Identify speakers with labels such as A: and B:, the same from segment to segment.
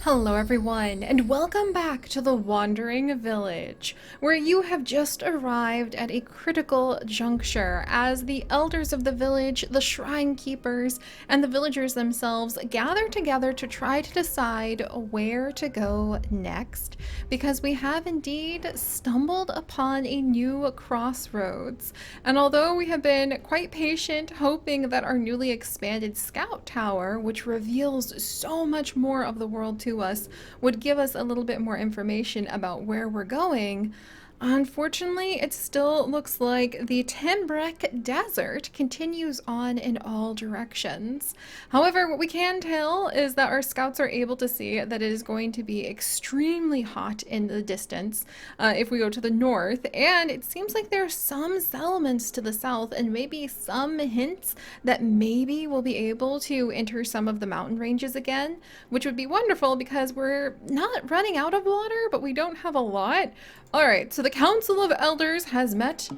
A: Hello everyone, and welcome back to the Wandering Village, where you have just arrived at a critical juncture as the elders of the village, the shrine keepers, and the villagers themselves gather together to try to decide where to go next, because we have indeed stumbled upon a new crossroads. And although we have been quite patient, hoping that our newly expanded scout tower, which reveals so much more of the world to us, would give us a little bit more information about where we're going, unfortunately, it still looks like the Tembrek Desert continues on in all directions. However, what we can tell is that our scouts are able to see that it is going to be extremely hot in the distance if we go to the north, and it seems like there are some settlements to the south and maybe some hints that maybe we'll be able to enter some of the mountain ranges again, which would be wonderful because we're not running out of water, but we don't have a lot. Alright, so the Council of Elders has met,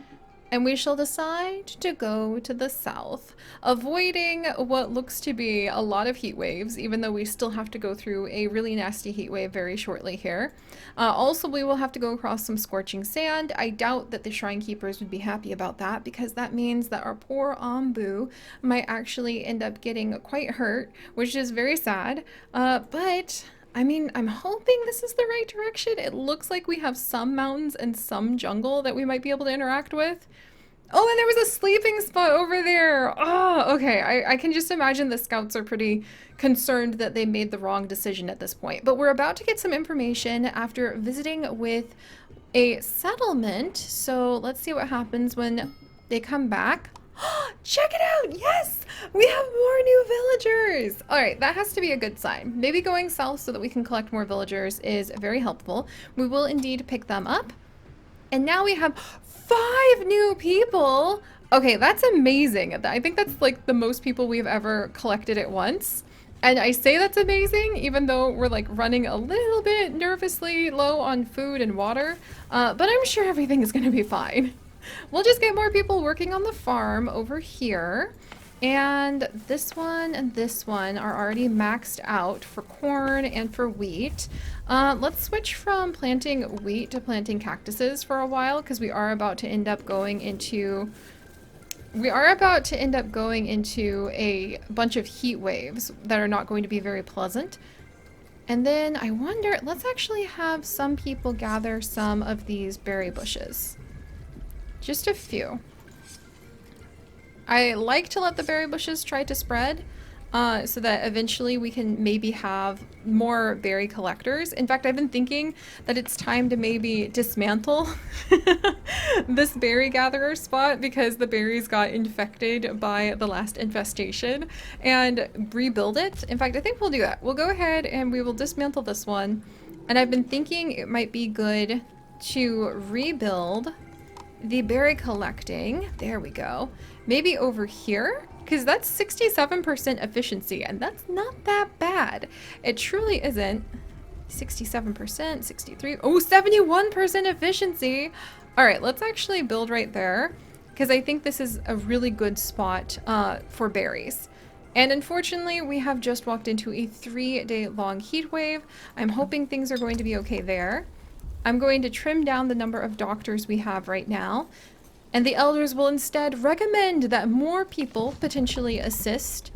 A: and we shall decide to go to the south, avoiding what looks to be a lot of heat waves, even though we still have to go through a really nasty heat wave very shortly here. Also, we will have to go across some scorching sand. I doubt that the Shrine Keepers would be happy about that, because that means that our poor Ambu might actually end up getting quite hurt, which is very sad, but I mean, I'm hoping this is the right direction. It looks like we have some mountains and some jungle that we might be able to interact with. Oh, and there was a sleeping spot over there. Oh, okay. I can just imagine the scouts are pretty concerned that they made the wrong decision at this point. But we're about to get some information after visiting with a settlement. So let's see what happens when they come back. Check it out! Yes! We have more new villagers! Alright, that has to be a good sign. Maybe going south so that we can collect more villagers is very helpful. We will indeed pick them up. And now we have 5 new people! Okay, that's amazing. I think that's like the most people we've ever collected at once. And I say that's amazing, even though we're like running a little bit nervously low on food and water. But I'm sure everything is going to be fine. We'll just get more people working on the farm over here. And this one and this one are already maxed out for corn and for wheat. Let's switch from planting wheat to planting cactuses for a while, because we are about to end up going into a bunch of heat waves that are not going to be very pleasant. And then I wonder, let's actually have some people gather some of these berry bushes. Just a few. I like to let the berry bushes try to spread so that eventually we can maybe have more berry collectors. In fact, I've been thinking that it's time to maybe dismantle this berry gatherer spot because the berries got infected by the last infestation, and rebuild it. In fact, I think we'll do that. We'll go ahead and we will dismantle this one. And I've been thinking it might be good to rebuild the berry collecting, there we go, maybe over here, because that's 67% efficiency, and that's not that bad. It truly isn't. 67%, 63, oh, 71% efficiency. All right, let's actually build right there, because I think this is a really good spot for berries. And unfortunately, we have just walked into a 3-day long heat wave. I'm hoping things are going to be okay there. I'm going to trim down the number of doctors we have right now, and the elders will instead recommend that more people potentially assist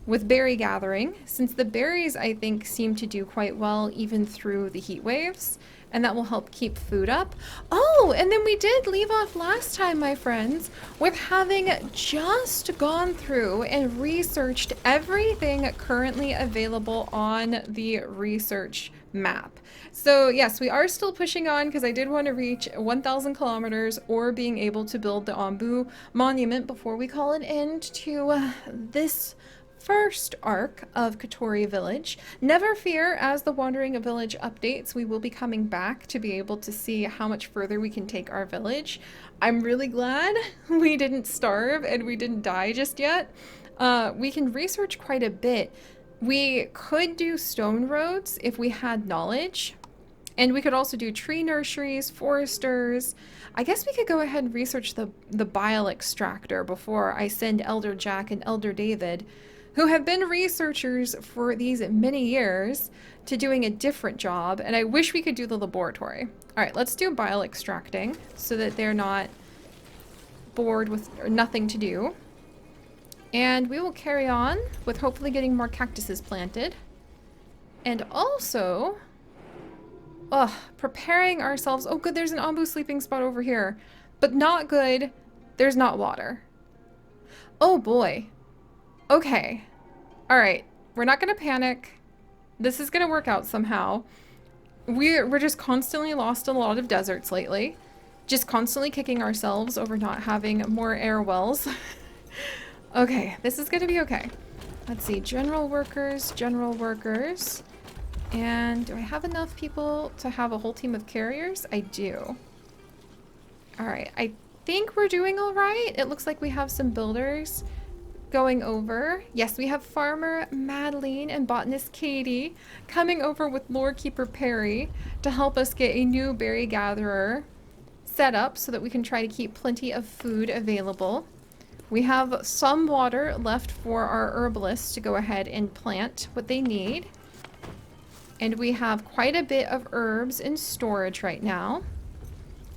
A: with berry gathering, since the berries, I think, seem to do quite well even through the heat waves, and that will help keep food up. Oh, and then we did leave off last time, my friends, with having just gone through and researched everything currently available on the research map. So yes, we are still pushing on because I did want to reach 1,000 kilometers or being able to build the Ambu monument before we call an end to this first arc of Katori Village. Never fear, as the Wandering Village updates, we will be coming back to be able to see how much further we can take our village. I'm really glad we didn't starve and we didn't die just yet. We can research quite a bit. We could do stone roads if we had knowledge. And we could also do tree nurseries, foresters. I guess we could go ahead and research the bile extractor before I send Elder Jack and Elder David who have been researchers for these many years to doing a different job, and I wish we could do the laboratory. All right, let's do bile extracting so that they're not bored with nothing to do. And we will carry on with hopefully getting more cactuses planted. And also, preparing ourselves. Oh, good, there's an ombu sleeping spot over here. But not good, there's not water. Oh boy. Okay. All right, we're not gonna panic. This is gonna work out somehow. We're just constantly lost in a lot of deserts lately. Just constantly kicking ourselves over not having more air wells. Okay, this is gonna be okay. Let's see, general workers. And do I have enough people to have a whole team of carriers? I do. All right, I think we're doing all right. It looks like we have some builders going over. Yes, we have Farmer Madeline and Botanist Katie coming over with Lore Keeper Perry to help us get a new berry gatherer set up so that we can try to keep plenty of food available. We have some water left for our herbalists to go ahead and plant what they need. And we have quite a bit of herbs in storage right now.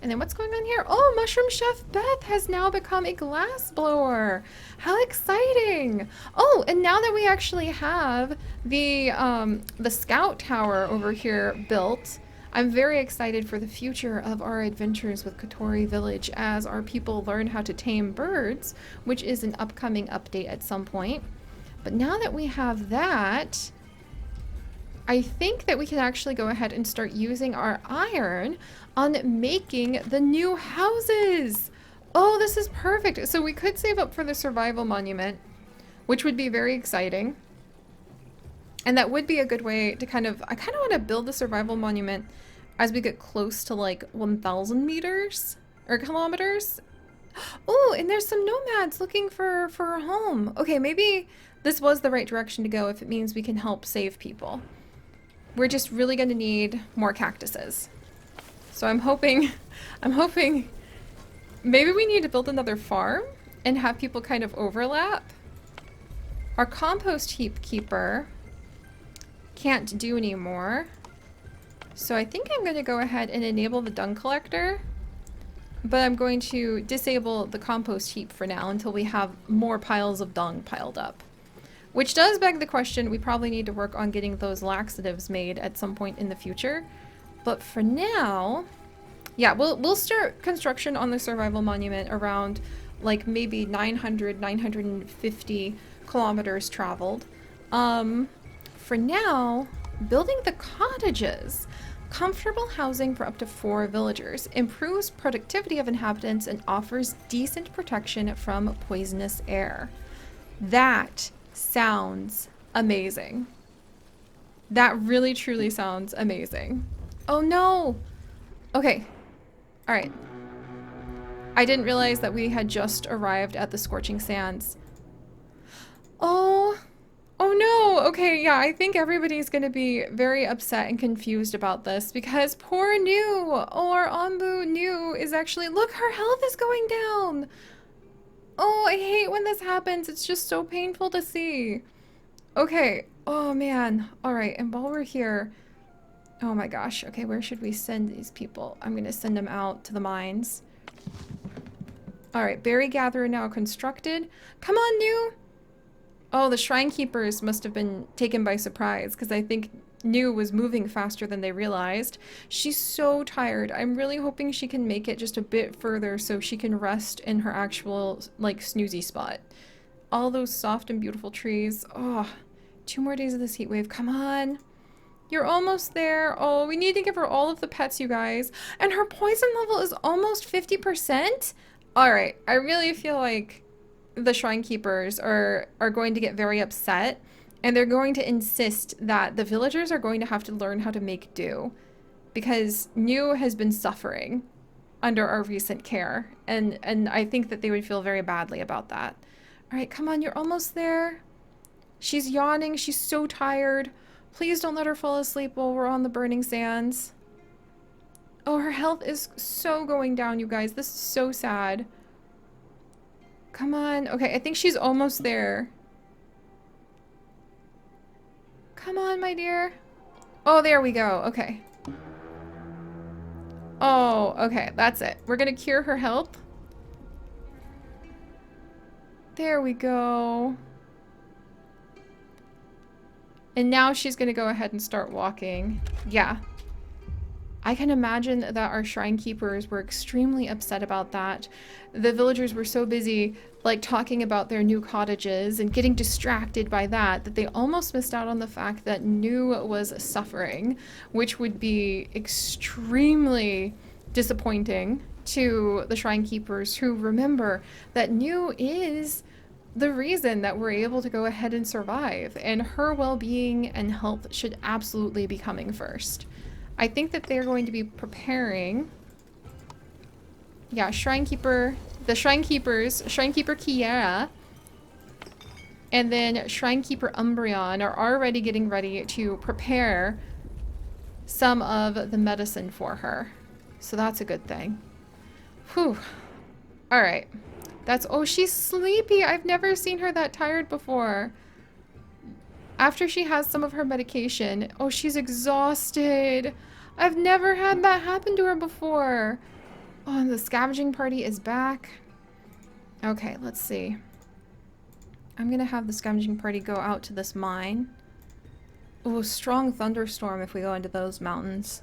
A: And then what's going on here? Oh, Mushroom Chef Beth has now become a glass blower. How exciting. Oh, and now that we actually have the scout tower over here built, I'm very excited for the future of our adventures with Kotori Village as our people learn how to tame birds, which is an upcoming update at some point. But now that we have that, I think that we can actually go ahead and start using our iron on making the new houses. Oh, this is perfect. So we could save up for the survival monument, which would be very exciting. And that would be a good way to I kind of want to build the survival monument as we get close to like 1,000 meters or kilometers. Oh, and there's some nomads looking for a home. Okay, maybe this was the right direction to go if it means we can help save people. We're just really going to need more cactuses. So I'm hoping maybe we need to build another farm and have people kind of overlap. Our compost heap keeper can't do anymore. So I think I'm going to go ahead and enable the dung collector, but I'm going to disable the compost heap for now until we have more piles of dung piled up. Which does beg the question, we probably need to work on getting those laxatives made at some point in the future. But for now, yeah, we'll start construction on the survival monument around like maybe 950 kilometers traveled. For now, building the cottages. Comfortable housing for up to 4 villagers, improves productivity of inhabitants, and offers decent protection from poisonous air. That sounds amazing. That really truly sounds amazing. Oh no! Okay. Alright. I didn't realize that we had just arrived at the Scorching Sands. Oh. Oh no! Okay, yeah, I think everybody's gonna be very upset and confused about this because poor New, or Ombu New, is actually- look, her health is going down! Oh, I hate when this happens. It's just so painful to see. Okay. Oh, man. All right. And while we're here... Oh, my gosh. Okay, where should we send these people? I'm going to send them out to the mines. All right. Berry gatherer now constructed. Come on, New. Oh, the shrine keepers must have been taken by surprise because I think New was moving faster than they realized. She's so tired. I'm really hoping she can make it just a bit further so she can rest in her actual, like, snoozy spot. All those soft and beautiful trees. Oh, 2 more days of this heat wave. Come on. You're almost there. Oh, we need to give her all of the pets, you guys. And her poison level is almost 50%? All right. I really feel like the shrine keepers are going to get very upset. And they're going to insist that the villagers are going to have to learn how to make do. Because New has been suffering under our recent care. And I think that they would feel very badly about that. Alright, come on, you're almost there. She's yawning, she's so tired. Please don't let her fall asleep while we're on the burning sands. Oh, her health is so going down, you guys. This is so sad. Come on. Okay, I think she's almost there. come on, my dear. Oh, there we go. Okay. Oh, okay. That's it. We're gonna cure her health. There we go. And now she's gonna go ahead and start walking. Yeah. I can imagine that our shrine keepers were extremely upset about that. The villagers were so busy, like, talking about their new cottages and getting distracted by that, that they almost missed out on the fact that New was suffering, which would be extremely disappointing to the shrine keepers, who remember that New is the reason that we're able to go ahead and survive, and her well-being and health should absolutely be coming first. I think that they're going to be preparing. Yeah, Shrinekeeper, the Shrinekeepers, Shrinekeeper Kiera, and then Shrinekeeper Umbreon are already getting ready to prepare some of the medicine for her. So that's a good thing. Whew. Alright. That's, oh, she's sleepy. I've never seen her that tired before. After she has some of her medication, oh, she's exhausted. I've never had that happen to her before. Oh, and the scavenging party is back. Okay, let's see. I'm gonna have the scavenging party go out to this mine. Oh, strong thunderstorm if we go into those mountains.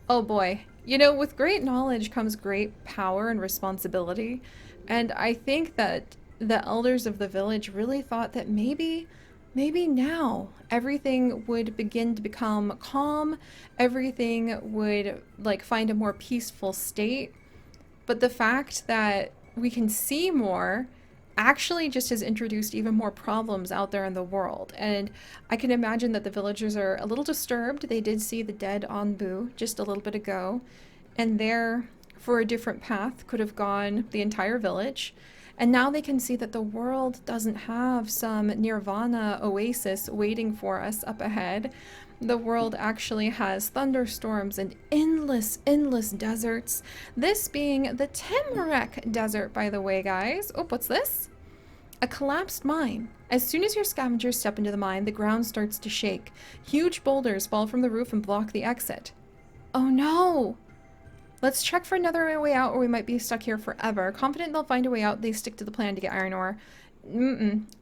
A: Oh boy. You know, with great knowledge comes great power and responsibility. And I think that the elders of the village really thought that maybe now everything would begin to become calm, everything would, like, find a more peaceful state. But the fact that we can see more actually just has introduced even more problems out there in the world. And I can imagine that the villagers are a little disturbed. They did see the dead Anbu just a little bit ago, and there, for a different path, could have gone the entire village. And now they can see that the world doesn't have some nirvana oasis waiting for us up ahead. The world actually has thunderstorms and endless, endless deserts. This being the Temrek Desert, by the way, guys. Oh, what's this? A collapsed mine. As soon as your scavengers step into the mine, the ground starts to shake. Huge boulders fall from the roof and block the exit. Oh no! Let's check for another way out, or we might be stuck here forever. Confident they'll find a way out, they stick to the plan to get iron ore.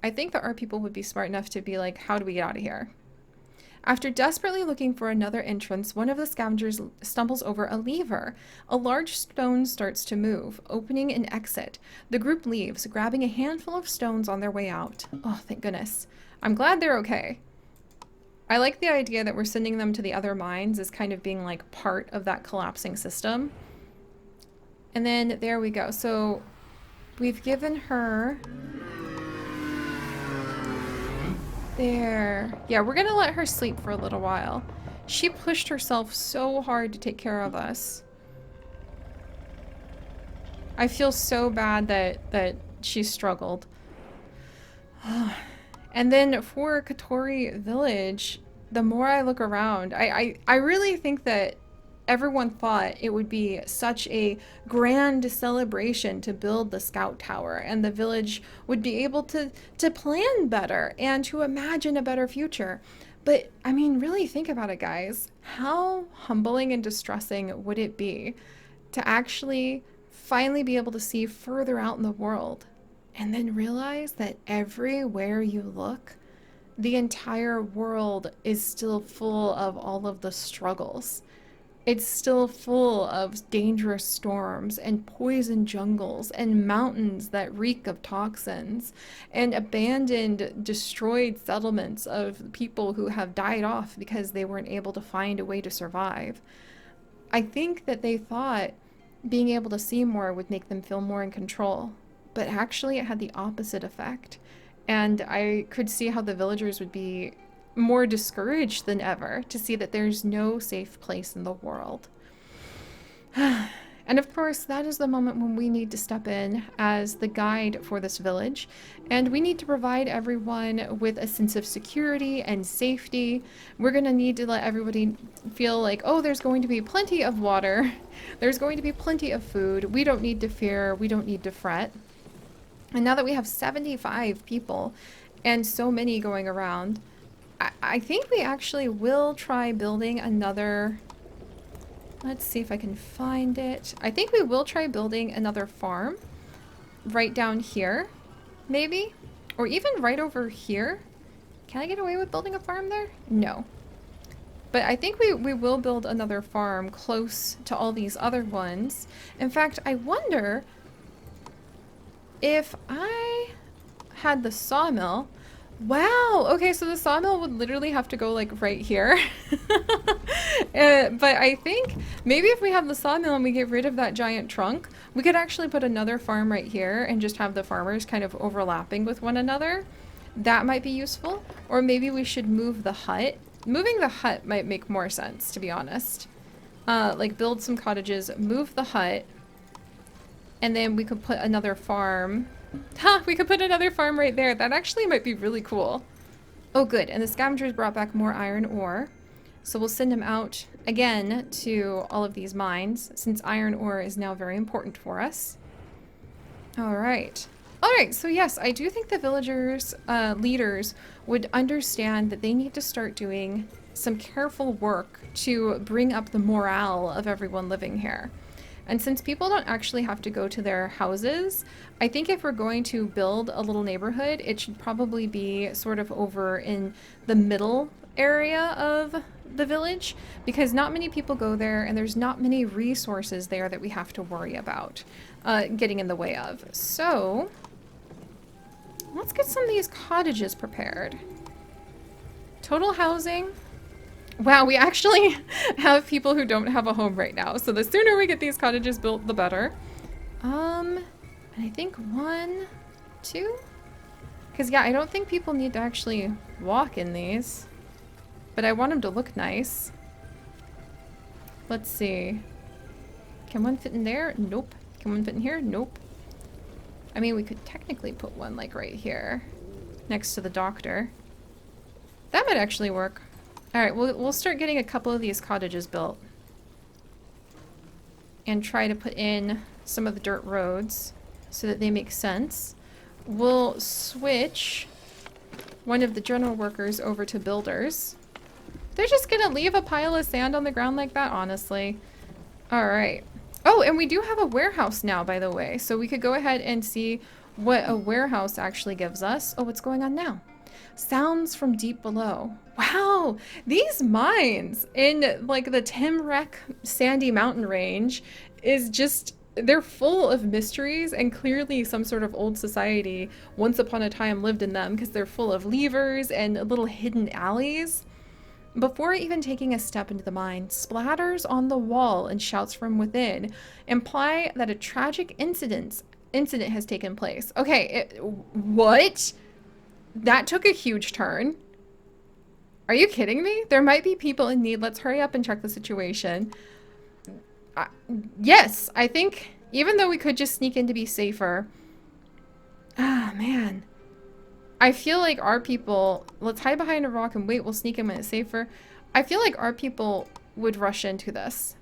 A: I think that our people would be smart enough to be like, how do we get out of here? After desperately looking for another entrance, one of the scavengers stumbles over a lever. A large stone starts to move, opening an exit. The group leaves, grabbing a handful of stones on their way out. Oh, thank goodness. I'm glad they're okay. I like the idea that we're sending them to the other mines as kind of being like part of that collapsing system. And then there we go. So we've given her... There. Yeah, we're gonna let her sleep for a little while. She pushed herself so hard to take care of us. I feel so bad that she struggled. And then for Katori Village, the more I look around, I really think that everyone thought it would be such a grand celebration to build the scout tower, and the village would be able to plan better and to imagine a better future. But I mean, really think about it, guys. How humbling and distressing would it be to actually finally be able to see further out in the world and then realize that everywhere you look, the entire world is still full of all of the struggles. It's still full of dangerous storms and poison jungles and mountains that reek of toxins and abandoned, destroyed settlements of people who have died off because they weren't able to find a way to survive. I think that they thought being able to see more would make them feel more in control, but actually it had the opposite effect. And I could see how the villagers would be more discouraged than ever to see that there's no safe place in the world. And of course, that is the moment when we need to step in as the guide for this village, and we need to provide everyone with a sense of security and safety. We're going to need to let everybody feel like, oh, there's going to be plenty of water, there's going to be plenty of food, we don't need to fear, we don't need to fret. And now that we have 75 people and so many going around, I think we actually will try building another... Let's see if I can find it. I think we will try building another farm right down here, maybe? Or even right over here. Can I get away with building a farm there? No. But I think we will build another farm close to all these other ones. In fact, I wonder if I had the sawmill. Wow, okay, so the sawmill would literally have to go like right here. But I think maybe if we have the sawmill and we get rid of that giant trunk, we could actually put another farm right here and just have the farmers kind of overlapping with one another. That might be useful. Or maybe we should move the hut. Moving the hut might make more sense, to be honest. Like build some cottages, move the hut, and then we could put another farm. We could put another farm right there. That actually might be really cool. Oh, good. And the scavengers brought back more iron ore. So we'll send them out again to all of these mines, since iron ore is now very important for us. All right. All right. So yes, I do think the villagers, leaders would understand that they need to start doing some careful work to bring up the morale of everyone living here. And since people don't actually have to go to their houses, I think if we're going to build a little neighborhood, it should probably be sort of over in the middle area of the village, because not many people go there and there's not many resources there that we have to worry about getting in the way of. So let's get some of these cottages prepared. Total housing. Wow, we actually have people who don't have a home right now. So the sooner we get these cottages built, the better. And I think 1, 2? Because yeah, I don't think people need to actually walk in these. But I want them to look nice. Let's see. Can one fit in there? Nope. Can one fit in here? Nope. I mean, we could technically put one like right here, next to the doctor. That might actually work. Alright, we'll start getting a couple of these cottages built. And try to put in some of the dirt roads so that they make sense. We'll switch one of the general workers over to builders. They're just gonna leave a pile of sand on the ground like that, honestly. Alright. Oh, and we do have a warehouse now, by the way. So we could go ahead and see what a warehouse actually gives us. Oh, what's going on now? Sounds from deep below. Wow, these mines in like the Timrek Sandy Mountain Range is just, they're full of mysteries, and clearly some sort of old society once upon a time lived in them, because they're full of levers and little hidden alleys. Before even taking a step into the mine, splatters on the wall and shouts from within imply that a tragic incident has taken place. Okay, what? That took a huge turn. Are you kidding me? There might be people in need. Let's hurry up and check the situation. Yes, I think even though we could just sneak in to be safer. Ah, man. I feel like our people... Let's hide behind a rock and wait. We'll sneak in when it's safer. I feel like our people would rush into this.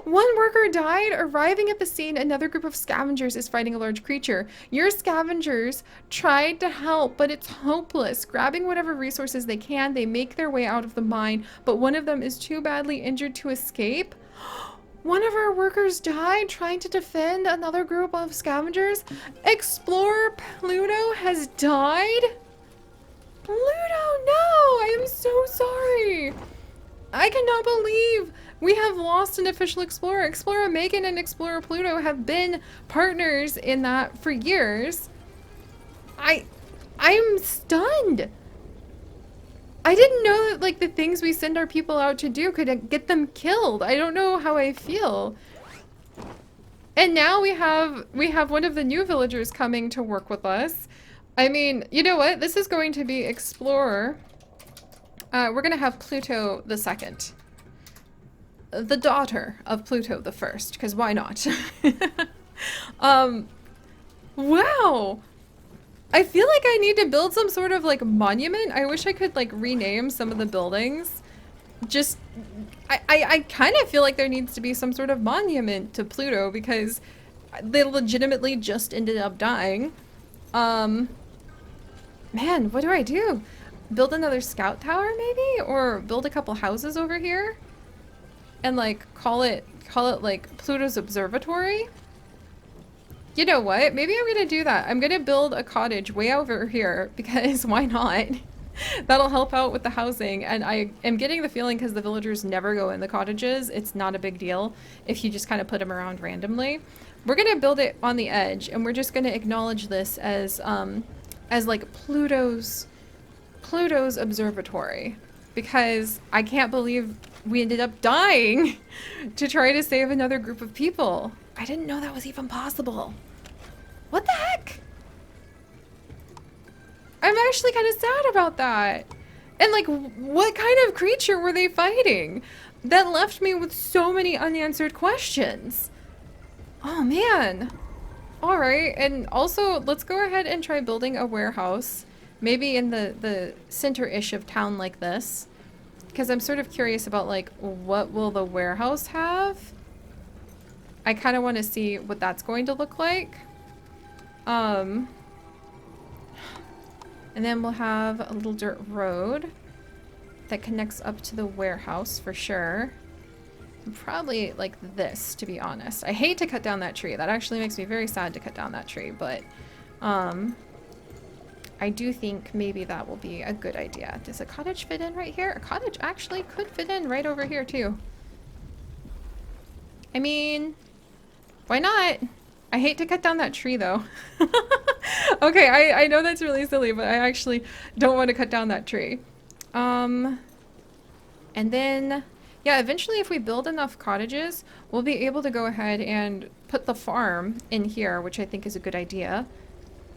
A: One worker died. Arriving at the scene, another group of scavengers is fighting a large creature. Your scavengers tried to help, but it's hopeless. Grabbing whatever resources they can, they make their way out of the mine, but one of them is too badly injured to escape. One of our workers died trying to defend another group of scavengers. Explorer Pluto has died? Pluto, no! I am so sorry. I cannot believe we have lost an official explorer. Explorer Megan and Explorer Pluto have been partners in that for years. I'm stunned. I didn't know that like the things we send our people out to do could get them killed. I don't know how I feel. And now we have one of the new villagers coming to work with us. I mean, you know what? This is going to be Explorer. We're gonna have Pluto the Second. The daughter of Pluto the First, because why not? Wow! I feel like I need to build some sort of like monument. I wish I could like rename some of the buildings. Just, I kind of feel like there needs to be some sort of monument to Pluto because they legitimately just ended up dying. Man, what do I do? build another scout tower maybe, or build a couple houses over here and like call it like Pluto's observatory. You know what? Maybe I'm gonna do that. I'm gonna build a cottage way over here because why not? That'll help out with the housing, and I am getting the feeling because the villagers never go in the cottages, it's not a big deal if you just kind of put them around randomly. We're gonna build it on the edge, and we're just gonna acknowledge this as like Pluto's observatory, because I can't believe we ended up dying to try to save another group of people. I didn't know that was even possible. What the heck? I'm actually kind of sad about that. And like, what kind of creature were they fighting that left me with so many unanswered questions? Oh man. All right, and also let's go ahead and try building a warehouse, maybe in the center-ish of town like this, because I'm sort of curious about like, what will the warehouse have? I kind of want to see what that's going to look like. And then we'll have a little dirt road that connects up to the warehouse for sure. Probably like this, to be honest. I hate to cut down that tree. That actually makes me very sad to cut down that tree, but I do think maybe that will be a good idea. Does a cottage fit in right here? A cottage actually could fit in right over here too. I mean, why not? I hate to cut down that tree though. Okay, I know that's really silly, but I actually don't want to cut down that tree. And then, yeah, eventually if we build enough cottages, we'll be able to go ahead and put the farm in here, which I think is a good idea.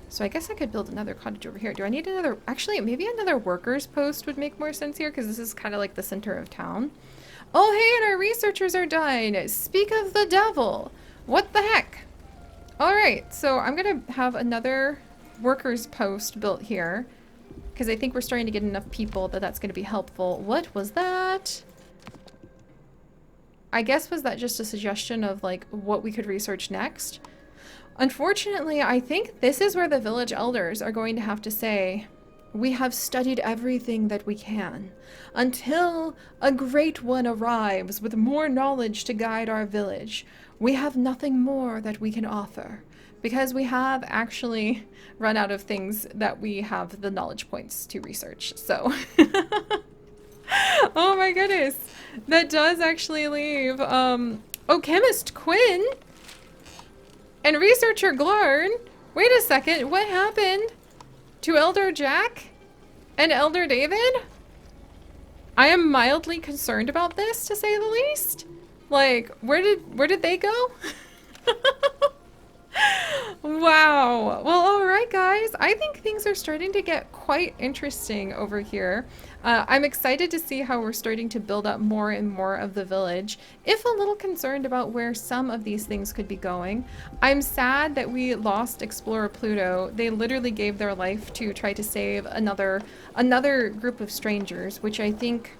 A: So I guess I could build another cottage over here. Do I need another, actually maybe another workers post would make more sense here, because this is kind of like the center of town. Oh hey, and our researchers are done. Speak of the devil. What the heck? All right, so I'm gonna have another workers post built here because I think we're starting to get enough people that that's gonna be helpful. What was that? I guess was that just a suggestion of like what we could research next? Unfortunately, I think this is where the village elders are going to have to say, we have studied everything that we can until a great one arrives with more knowledge to guide our village. We have nothing more that we can offer because we have actually run out of things that we have the knowledge points to research. So, oh my goodness, that does actually leave, oh, Chemist Quinn and Researcher Glarn. Wait a second, what happened to Elder Jack and Elder David? I am mildly concerned about this, to say the least. Like, where did they go? Wow. Well, all right, guys. I think things are starting to get quite interesting over here. I'm excited to see how we're starting to build up more and more of the village, if a little concerned about where some of these things could be going. I'm sad that we lost Explorer Pluto. They literally gave their life to try to save another group of strangers, which I think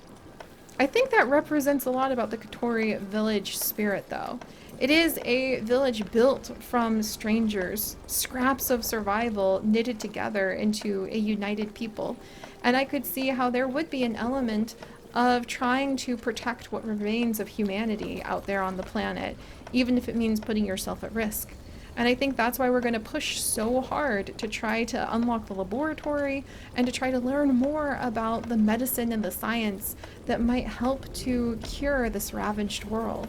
A: that represents a lot about the Kotori village spirit, though. It is a village built from strangers, scraps of survival knitted together into a united people. And I could see how there would be an element of trying to protect what remains of humanity out there on the planet, even if it means putting yourself at risk. And I think that's why we're going to push so hard to try to unlock the laboratory and to try to learn more about the medicine and the science that might help to cure this ravaged world.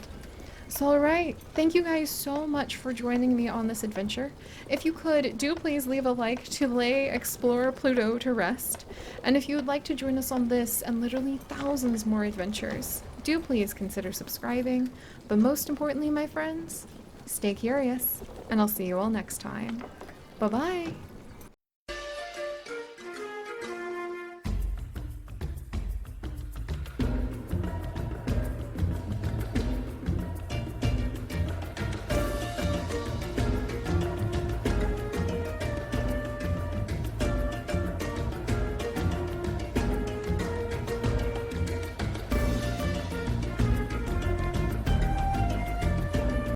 A: So alright, thank you guys so much for joining me on this adventure. If you could, do please leave a like to lay Explorer Pluto to rest. And if you would like to join us on this and literally thousands more adventures, do please consider subscribing. But most importantly, my friends, stay curious, and I'll see you all next time. Bye-bye!